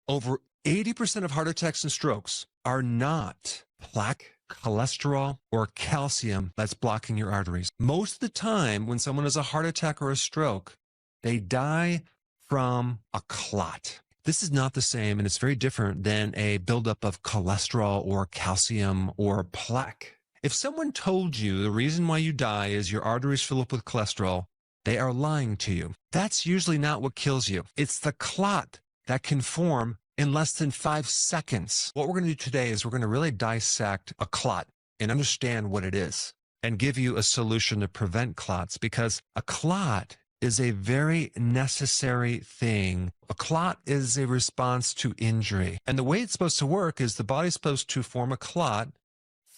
Over 80% of heart attacks and strokes are not plaque, cholesterol, or calcium that's blocking your arteries. Most of the time, when someone has a heart attack or a stroke, they die from a clot. This is not the same, and it's very different than a buildup of cholesterol or calcium or plaque. If someone told you the reason why you die is your arteries fill up with cholesterol, they are lying to you. That's usually not what kills you. It's the clot that can form in less than 5 seconds. What we're going to do today is we're going to really dissect a clot and understand what it is and give you a solution to prevent clots, because a clot is a very necessary thing. A clot is a response to injury. And the way it's supposed to work is the body's supposed to form a clot,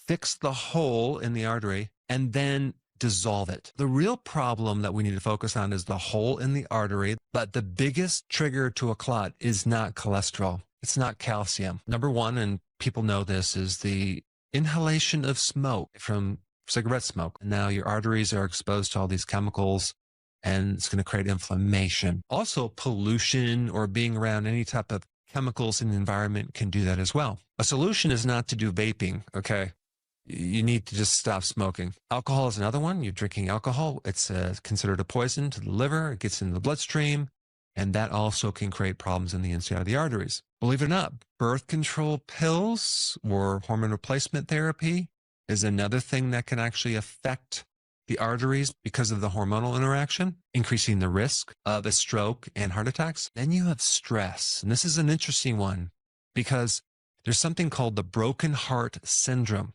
fix the hole in the artery, and then dissolve it. The real problem that we need to focus on is the hole in the artery, but the biggest trigger to a clot is not cholesterol. It's not calcium. Number one, and people know this, is the inhalation of smoke from cigarette smoke. And now your arteries are exposed to all these chemicals, and it's going to create inflammation. Also, pollution or being around any type of chemicals in the environment can do that as well. A solution is not to do vaping, okay? You need to just stop smoking. Alcohol is another one. You're drinking alcohol. It's considered a poison to the liver. It gets into the bloodstream, and that also can create problems in the inside of the arteries. Believe it or not, birth control pills or hormone replacement therapy is another thing that can actually affect the arteries because of the hormonal interaction, increasing the risk of a stroke and heart attacks. Then you have stress. And this is an interesting one because there's something called the broken heart syndrome,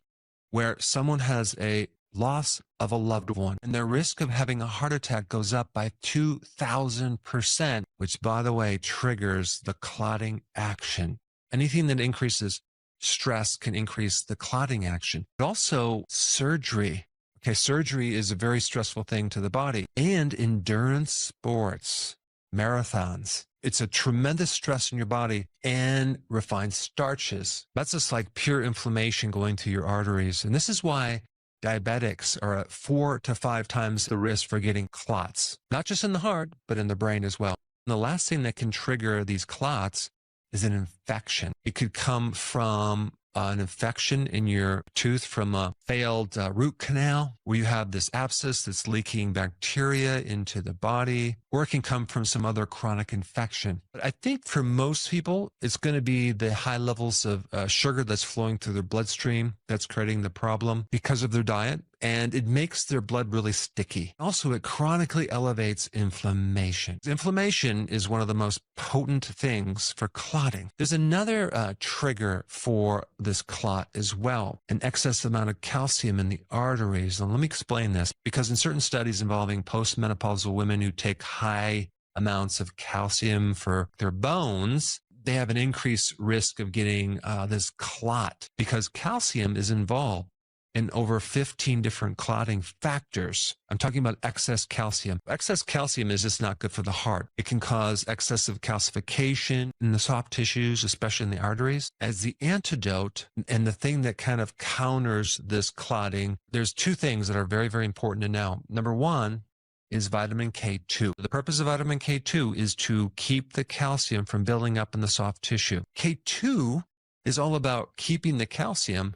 where someone has a loss of a loved one and their risk of having a heart attack goes up by 2,000%, which, by the way, triggers the clotting action. Anything that increases stress can increase the clotting action. But also surgery. Okay, surgery is a very stressful thing to the body. And endurance sports, marathons. It's a tremendous stress in your body, and refined starches. That's just like pure inflammation going through your arteries. And this is why diabetics are at 4 to 5 times the risk for getting clots, not just in the heart, but in the brain as well. And the last thing that can trigger these clots is an infection. It could come from an infection in your tooth from a failed root canal, where you have this abscess that's leaking bacteria into the body, or it can come from some other chronic infection. But I think for most people, it's going to be the high levels of sugar that's flowing through their bloodstream that's creating the problem because of their diet, and it makes their blood really sticky. Also, it chronically elevates inflammation. Inflammation is one of the most potent things for clotting. There's another trigger for this clot as well, an excess amount of calcium in the arteries. And let me explain this, because in certain studies involving postmenopausal women who take high amounts of calcium for their bones, they have an increased risk of getting this clot, because calcium is involved in over 15 different clotting factors. I'm talking about excess calcium. Excess calcium is just not good for the heart. It can cause excessive calcification in the soft tissues, especially in the arteries. As the antidote, and the thing that kind of counters this clotting, there's 2 things that are very, very important to know. Number one is vitamin K2. The purpose of vitamin K2 is to keep the calcium from building up in the soft tissue. K2 is all about keeping the calcium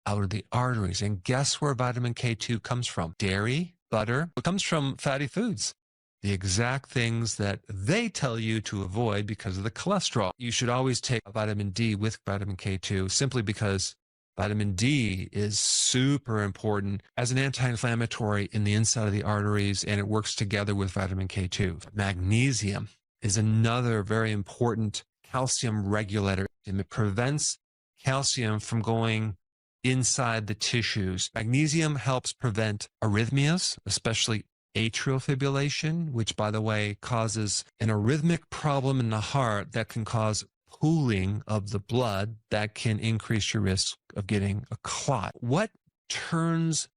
out of the arteries. And guess where vitamin K2 comes from? Dairy, butter. It comes from fatty foods. The exact things that they tell you to avoid because of the cholesterol. You should always take vitamin D with vitamin K2 simply because vitamin D is super important as an anti-inflammatory in the inside of the arteries, and it works together with vitamin K2. Magnesium is another very important calcium regulator, and it prevents calcium from going inside the tissues. Magnesium helps prevent arrhythmias, especially atrial fibrillation, which, by the way, causes an arrhythmic problem in the heart that can cause pooling of the blood that can increase your risk of getting a clot. What turns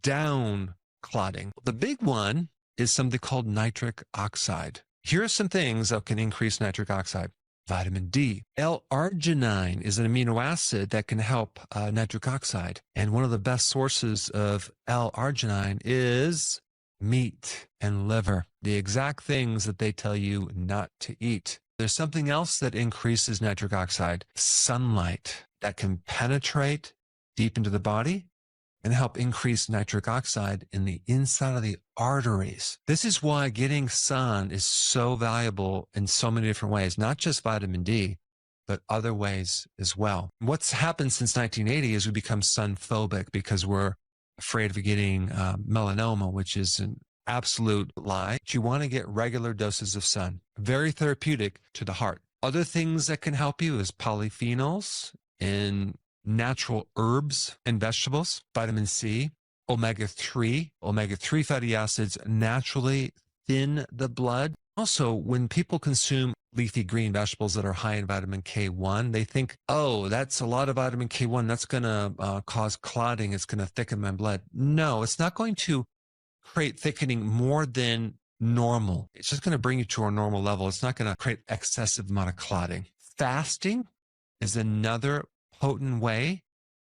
down clotting? The big one is something called nitric oxide. Here are some things that can increase nitric oxide. Vitamin D. L-arginine is an amino acid that can help nitric oxide. And one of the best sources of L-arginine is meat and liver, the exact things that they tell you not to eat. There's something else that increases nitric oxide, sunlight, that can penetrate deep into the body and help increase nitric oxide in the inside of the arteries. This is why getting sun is so valuable in so many different ways, not just vitamin D, but other ways as well. What's happened since 1980 is we become sun phobic because we're afraid of getting melanoma, which is an absolute lie. You want to get regular doses of sun. Very therapeutic to the heart. Other things that can help you is polyphenols in natural herbs and vegetables, vitamin C, omega-3. Omega-3 fatty acids naturally thin the blood. Also, when people consume leafy green vegetables that are high in vitamin K1, they think, oh, that's a lot of vitamin K1. That's going to cause clotting. It's going to thicken my blood. No, it's not going to create thickening more than normal. It's just going to bring you to a normal level. It's not going to create excessive amount of clotting. Fasting is another potent way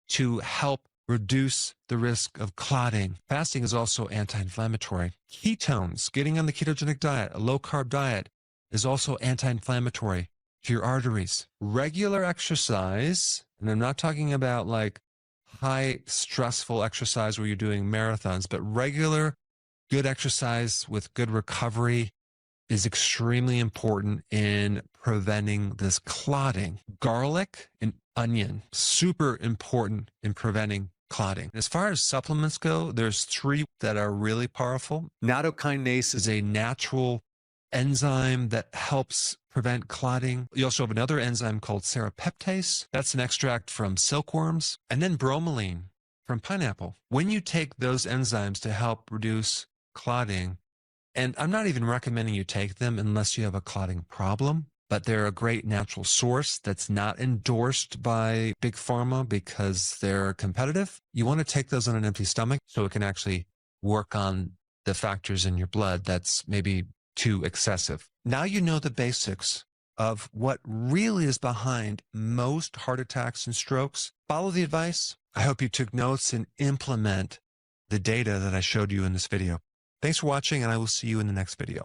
to help reduce the risk of clotting. Fasting is also anti-inflammatory. Ketones, getting on the ketogenic diet, a low-carb diet, is also anti-inflammatory to your arteries. Regular exercise, and I'm not talking about like high stressful exercise where you're doing marathons, but regular good exercise with good recovery is extremely important in preventing this clotting. Garlic and onion, super important in preventing clotting. As far as supplements go, there's 3 that are really powerful. Nattokinase is a natural enzyme that helps prevent clotting. You also have another enzyme called serrapeptase. That's an extract from silkworms. And then bromelain from pineapple. When you take those enzymes to help reduce clotting, and I'm not even recommending you take them unless you have a clotting problem, but they're a great natural source that's not endorsed by Big Pharma because they're competitive. You want to take those on an empty stomach so it can actually work on the factors in your blood that's maybe too excessive. Now you know the basics of what really is behind most heart attacks and strokes. Follow the advice. I hope you took notes and implement the data that I showed you in this video. Thanks for watching, and I will see you in the next video.